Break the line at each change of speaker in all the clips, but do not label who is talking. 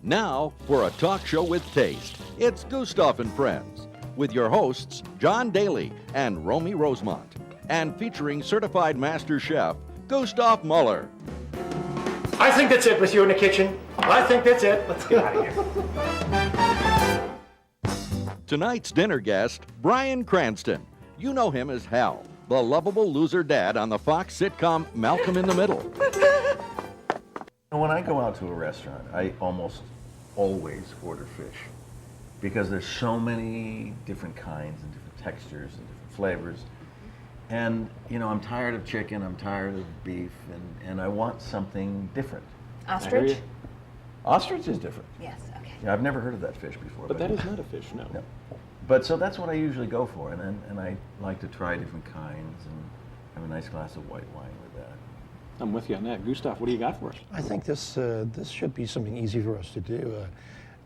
Now, for a talk show with taste, it's Gustav and Friends, with your hosts, John Daly and Romy Rosement, and featuring certified master chef, Gustav Mauler.
I think that's it with you in the kitchen. I think that's it. Let's get out of here.
Tonight's dinner guest, Bryan Cranston. You know him as Hal, the lovable loser dad on the Fox sitcom Malcolm in the Middle.
When I go out to a restaurant, I almost always order fish because there's so many different kinds and different textures and different flavors. And, you know, I'm tired of chicken, I'm tired of beef, and I want something different.
Ostrich?
Ostrich is different.
Yes, okay.
Yeah, I've never heard of that fish before.
But that is not a fish, no.
No. But so that's what I usually go for, and I like to try different kinds and have a nice glass of white wine with that.
I'm with you on that. Gustav, what do you got for us?
I think this should be something easy for us to do.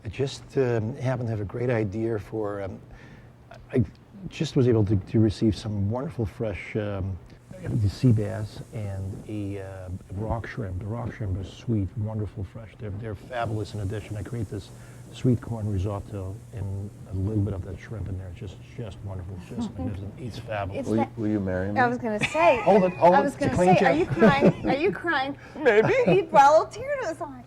I just happen to have a great idea for. I just was able to receive some wonderful fresh sea bass and a rock shrimp. The rock shrimp is sweet, wonderful, fresh. They're fabulous. In addition, I create this sweet corn risotto and a little bit of that shrimp in there. Just wonderful, just magnificent. It's fabulous.
Will you marry me?
I was going to say.
Hold it.
I was going to say, are you crying? Are you crying?
Maybe.
You brought a little tear to his eye.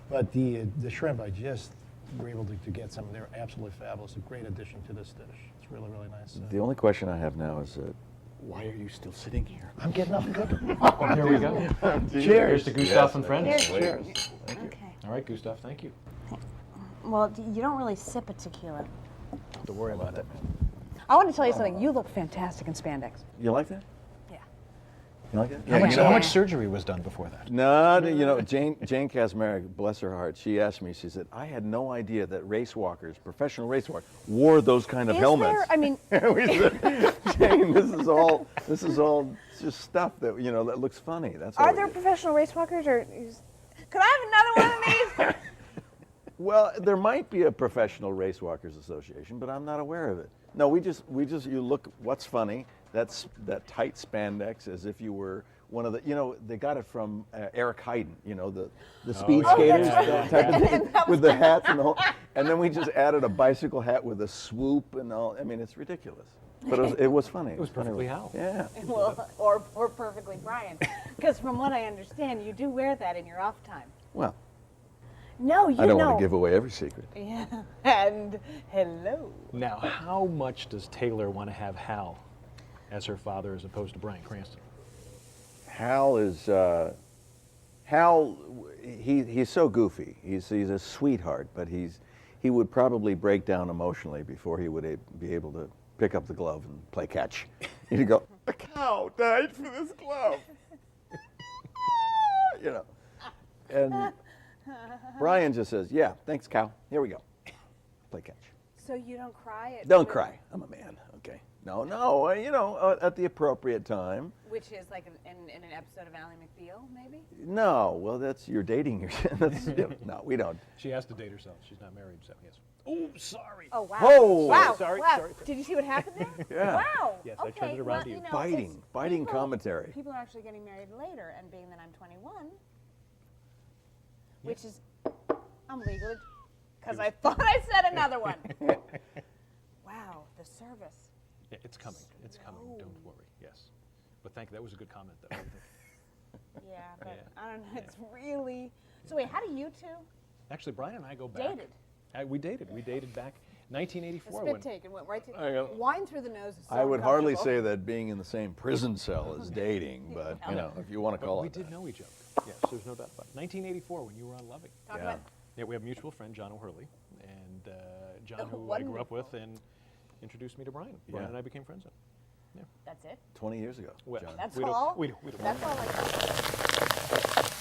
But the shrimp, I just were able to get some. They're absolutely fabulous. A great addition to this dish. It's really, really nice.
The only question I have now is, why are you still sitting here?
I'm getting up and cooking.
Here we go.
Cheers.
Here's to Gustav and Friends.
Cheers.
Okay.
All right, Gustav, thank you.
Well, you don't really sip a tequila.
Don't worry about it.
I want to tell you something. You look fantastic in spandex.
You like that?
Yeah.
You like that?
How much surgery was done before that?
No, you know, Jane Kasmerick, bless her heart, she asked me, she said, I had no idea that race walkers, professional race walkers, wore those kind of helmets.
There? I mean,
We said, Jane, this is all just stuff that, you know, that looks funny. That's all
are
it
there
is.
professional race walkers or? Could I have another one of these?
Well, there might be a professional race walkers association, but I'm not aware of it. No, we just you look, what's funny, that's that tight spandex as if you were one of the, you know, they got it from Eric Heiden, you know, the speed skaters, that type of thing, with the hats and the whole, and then we just added a bicycle hat with a swoop and all. I mean, it's ridiculous, but it was funny.
It was perfectly Hal.
Yeah.
Well, or perfectly Bryan, because from what I understand, you do wear that in your off time.
Well,
No, you
I don't
know.
want to give away every secret.
Yeah, and hello.
Now, how much does Taylor want to have Hal as her father as opposed to Bryan Cranston?
Hal is he's so goofy. He's a sweetheart, but he would probably break down emotionally before he would be able to pick up the glove and play catch. He'd go, "A cow died for this glove," you know. And Bryan just says, "Yeah, thanks, cow. Here we go. Play catch."
So you don't cry at
Don't cry. I'm a man. Okay. No, you know, at the appropriate time.
Which is like in an episode of Ally McBeal, maybe?
No, well, you're dating yourself. No, we don't.
She has to date herself. She's not married, so yes. Oh, sorry.
Oh, wow.
Whoa.
Wow.
Sorry,
Wow.
sorry.
Did you see what happened there?
Yeah.
Wow.
Yes, I
okay.
turned it around
well,
to you.
You know,
Biting
people-
commentary.
People are actually getting married later, and being that I'm 21, which is, I'm legal, because I thought I said another one. Wow, the service.
Yeah, it's coming. It's coming. Don't worry. Yes. But that was a good comment, though.
Yeah, but
Yeah.
I don't know, it's really, so wait, how do you two
Actually, Bryan and I go back.
dated?
We dated. We dated back
The
1984.
spit take and went right to,
I know.
wine through the nose is so
I would hardly say
uncomfortable.
that being in the same prison cell is dating, but you know, if you want to call
we
it
did
that.
know each other. Yes, there's no doubt about it. 1984, when you were on Loving.
Talk
Yeah.
about
Yeah, we have a mutual friend, John O'Hurley, and John, who I grew up with, and introduced me to Bryan. Bryan
Yeah.
and I became friends then.
that's it?
20 years ago.
Well,
John.
That's
we don't-
all?
we don't
That's all I got.